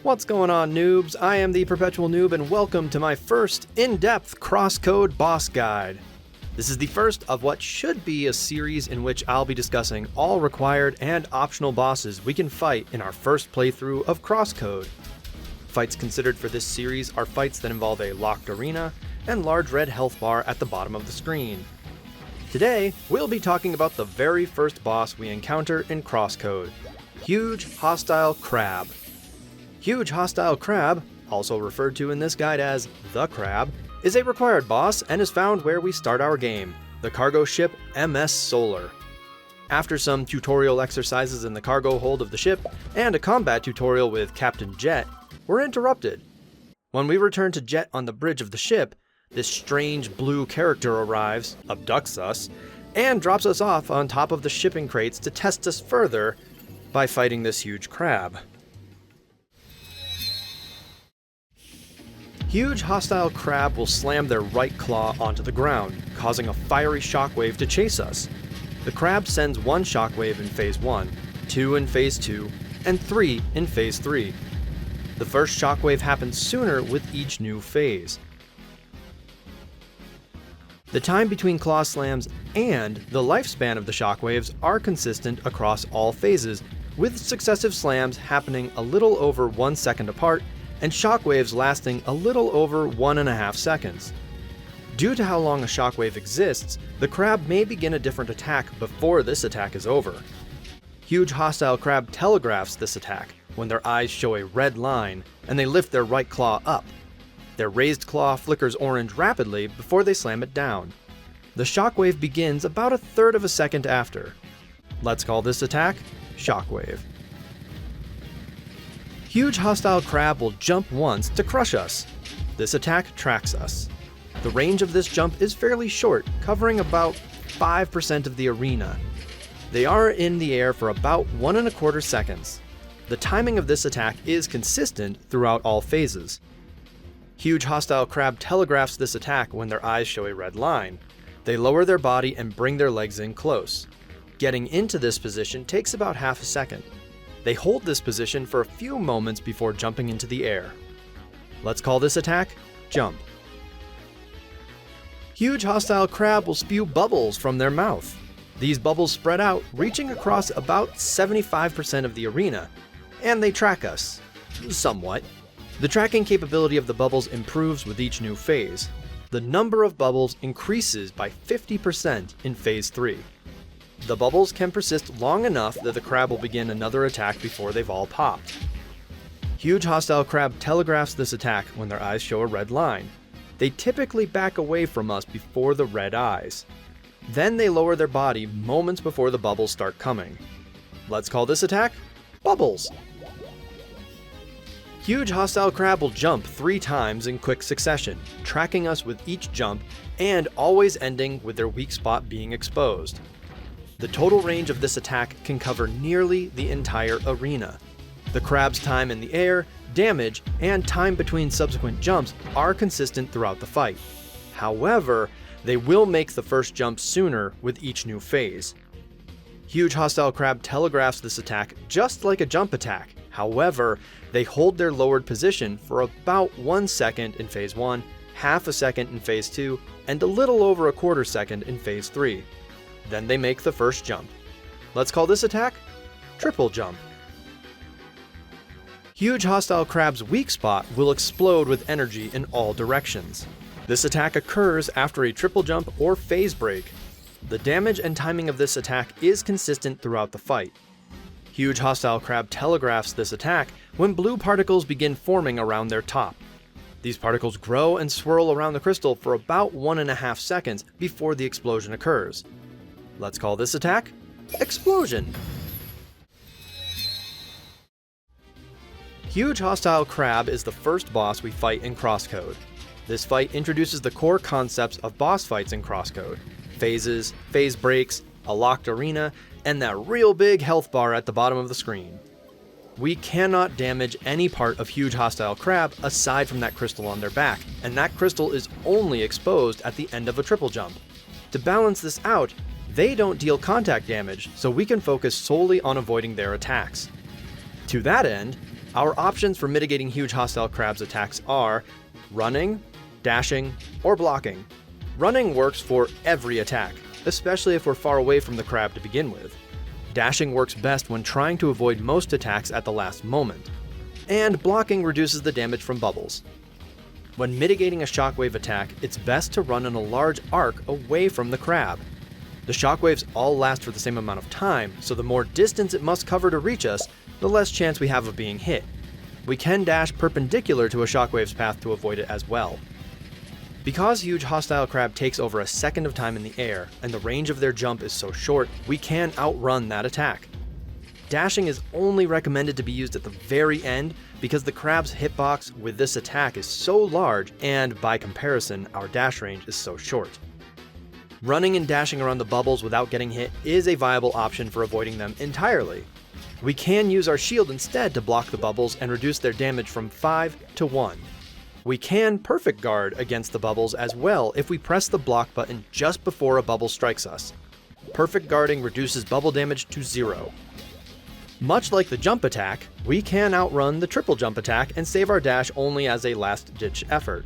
What's going on, noobs? I am the Perpetual Noob, and welcome to my first in-depth CrossCode boss guide. This is the first of what should be a series in which I'll be discussing all required and optional bosses we can fight in our first playthrough of CrossCode. Fights considered for this series are fights that involve a locked arena and large red health bar at the bottom of the screen. Today, we'll be talking about the very first boss we encounter in CrossCode, Huge Hostile Crab. Huge Hostile Crab, also referred to in this guide as the Crab, is a required boss and is found where we start our game, the cargo ship MS Solar. After some tutorial exercises in the cargo hold of the ship and a combat tutorial with Captain Jet, we're interrupted. When we return to Jet on the bridge of the ship, this strange blue character arrives, abducts us, and drops us off on top of the shipping crates to test us further by fighting this huge crab. Huge Hostile Crab will slam their right claw onto the ground, causing a fiery shockwave to chase us. The crab sends one shockwave in Phase 1, 2 in Phase 2, and 3 in Phase 3. The first shockwave happens sooner with each new phase. The time between claw slams and the lifespan of the shockwaves are consistent across all phases, with successive slams happening a little over 1 second apart and shockwaves lasting a little over 1.5 seconds. Due to how long a shockwave exists, the crab may begin a different attack before this attack is over. Huge Hostile Crab telegraphs this attack when their eyes show a red line and they lift their right claw up. Their raised claw flickers orange rapidly before they slam it down. The shockwave begins about 1/3 of a second after. Let's call this attack Shockwave. Huge Hostile Crab will jump once to crush us. This attack tracks us. The range of this jump is fairly short, covering about 5% of the arena. They are in the air for about 1.25 seconds. The timing of this attack is consistent throughout all phases. Huge Hostile Crab telegraphs this attack when their eyes show a red line. They lower their body and bring their legs in close. Getting into this position takes about half a second. They hold this position for a few moments before jumping into the air. Let's call this attack Jump. Huge Hostile Crab will spew bubbles from their mouth. These bubbles spread out, reaching across about 75% of the arena, and they track us. Somewhat. The tracking capability of the bubbles improves with each new phase. The number of bubbles increases by 50% in Phase 3. The bubbles can persist long enough that the crab will begin another attack before they've all popped. Huge Hostile Crab telegraphs this attack when their eyes show a red line. They typically back away from us before the red eyes. Then they lower their body moments before the bubbles start coming. Let's call this attack Bubbles. Huge Hostile Crab will jump 3 times in quick succession, tracking us with each jump and always ending with their weak spot being exposed. The total range of this attack can cover nearly the entire arena. The crab's time in the air, damage, and time between subsequent jumps are consistent throughout the fight. However, they will make the first jump sooner with each new phase. Huge Hostile Crab telegraphs this attack just like a jump attack. However, they hold their lowered position for about 1 second in Phase 1, half a second in Phase 2, and a little over 1/4 second in Phase 3. Then they make the first jump. Let's call this attack Triple Jump. Huge Hostile Crab's weak spot will explode with energy in all directions. This attack occurs after a triple jump or phase break. The damage and timing of this attack is consistent throughout the fight. Huge Hostile Crab telegraphs this attack when blue particles begin forming around their top. These particles grow and swirl around the crystal for about 1.5 seconds before the explosion occurs. Let's call this attack Explosion. Huge Hostile Crab is the first boss we fight in CrossCode. This fight introduces the core concepts of boss fights in CrossCode: phases, phase breaks, a locked arena, and that real big health bar at the bottom of the screen. We cannot damage any part of Huge Hostile Crab aside from that crystal on their back, and that crystal is only exposed at the end of a triple jump. To balance this out, they don't deal contact damage, so we can focus solely on avoiding their attacks. To that end, Our options for mitigating huge hostile crab's attacks are running, dashing, or blocking. Running works for every attack, especially if we're far away from the crab to begin with. Dashing works best when trying to avoid most attacks at the last moment. And blocking reduces the damage from bubbles. When mitigating a shockwave attack, it's best to run in a large arc away from the crab. The shockwaves all last for the same amount of time, so the more distance it must cover to reach us, the less chance we have of being hit. We can dash perpendicular to a shockwave's path to avoid it as well. Because huge hostile crab takes over a second of time in the air, and the range of their jump is so short, we can outrun that attack. Dashing is only recommended to be used at the very end because the crab's hitbox with this attack is so large, and by comparison, our dash range is so short. Running and dashing around the bubbles without getting hit is a viable option for avoiding them entirely. We can use our shield instead to block the bubbles and reduce their damage from 5 to 1. We can perfect guard against the bubbles as well if we press the block button just before a bubble strikes us. Perfect guarding reduces bubble damage to 0. Much like the jump attack, we can outrun the triple jump attack and save our dash only as a last-ditch effort.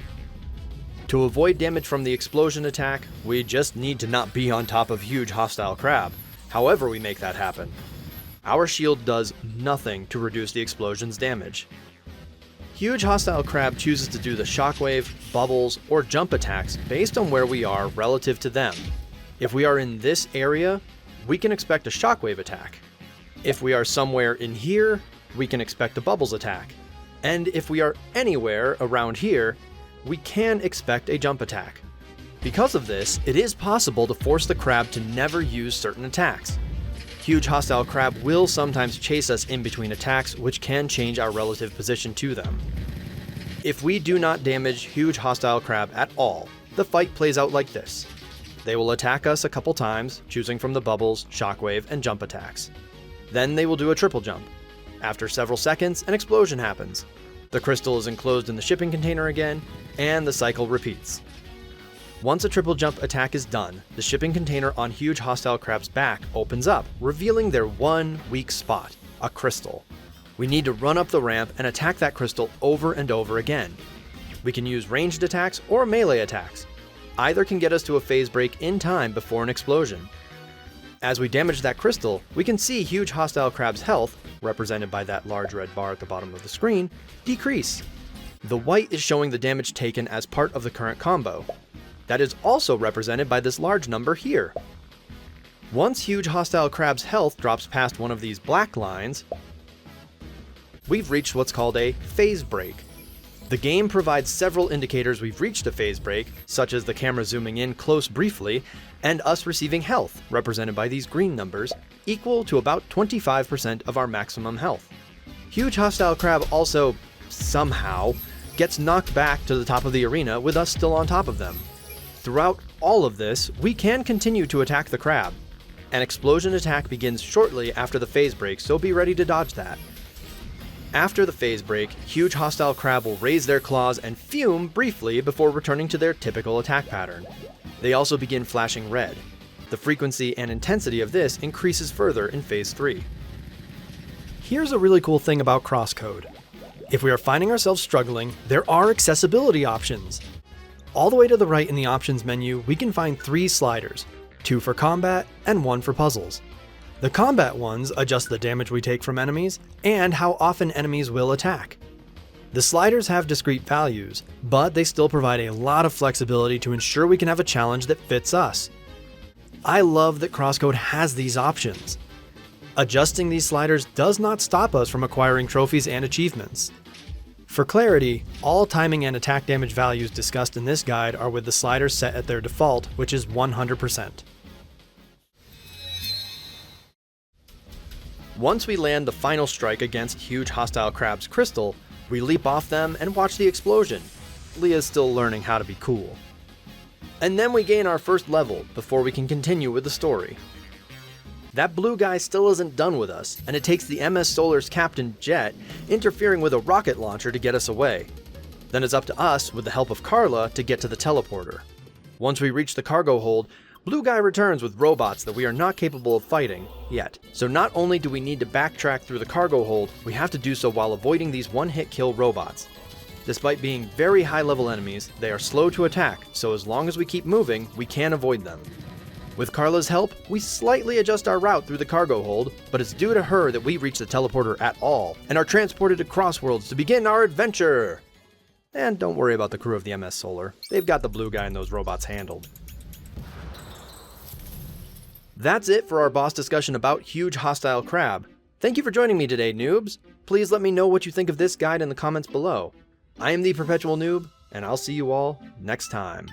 To avoid damage from the explosion attack, we just need to not be on top of huge hostile crab, however we make that happen. Our shield does nothing to reduce the explosion's damage. Huge hostile crab chooses to do the shockwave, bubbles, or jump attacks based on where we are relative to them. If we are in this area, we can expect a shockwave attack. If we are somewhere in here, we can expect a bubbles attack. And if we are anywhere around here, we can expect a jump attack. Because of this, it is possible to force the crab to never use certain attacks. Huge hostile crab will sometimes chase us in between attacks, which can change our relative position to them. If we do not damage huge hostile crab at all, the fight plays out like this. They will attack us a couple times, choosing from the bubbles, shockwave, and jump attacks. Then they will do a triple jump. After several seconds, an explosion happens. The crystal is enclosed in the shipping container again, and the cycle repeats. Once a triple jump attack is done, the shipping container on huge hostile crab's back opens up, revealing their one weak spot, a crystal. We need to run up the ramp and attack that crystal over and over again. We can use ranged attacks or melee attacks. Either can get us to a phase break in time before an explosion. As we damage that crystal, we can see huge hostile crab's health, represented by that large red bar at the bottom of the screen, decrease. The white is showing the damage taken as part of the current combo. That is also represented by this large number here. Once huge hostile crab's health drops past one of these black lines, we've reached what's called a phase break. The game provides several indicators we've reached a phase break, such as the camera zooming in close briefly, and us receiving health, represented by these green numbers, equal to about 25% of our maximum health. Huge hostile crab also, somehow, gets knocked back to the top of the arena with us still on top of them. Throughout all of this, we can continue to attack the crab. An explosion attack begins shortly after the phase break, so be ready to dodge that. After the phase break, huge hostile crab will raise their claws and fume briefly before returning to their typical attack pattern. They also begin flashing red. The frequency and intensity of this increases further in phase 3. Here's a really cool thing about CrossCode. If we are finding ourselves struggling, there are accessibility options. All the way to the right in the options menu, we can find 3 sliders, 2 for combat and 1 for puzzles. The combat ones adjust the damage we take from enemies and how often enemies will attack. The sliders have discrete values, but they still provide a lot of flexibility to ensure we can have a challenge that fits us. I love that CrossCode has these options. Adjusting these sliders does not stop us from acquiring trophies and achievements. For clarity, all timing and attack damage values discussed in this guide are with the sliders set at their default, which is 100%. Once we land the final strike against huge hostile crab's crystal, we leap off them and watch the explosion. Leah's still learning how to be cool. And then we gain our first level before we can continue with the story. That blue guy still isn't done with us, and it takes the MS Solar's Captain Jet interfering with a rocket launcher to get us away. Then it's up to us, with the help of Carla, to get to the teleporter. Once we reach the cargo hold, Blue Guy returns with robots that we are not capable of fighting, yet. So not only do we need to backtrack through the cargo hold, we have to do so while avoiding these one-hit kill robots. Despite being very high-level enemies, they are slow to attack, so as long as we keep moving, we can avoid them. With Carla's help, we slightly adjust our route through the cargo hold, but it's due to her that we reach the teleporter at all, and are transported to CrossWorlds to begin our adventure! And don't worry about the crew of the MS Solar, they've got the blue guy and those robots handled. That's it for our boss discussion about Huge Hostile Crab. Thank you for joining me today, noobs! Please let me know what you think of this guide in the comments below. I am the Perpetual Noob, and I'll see you all next time.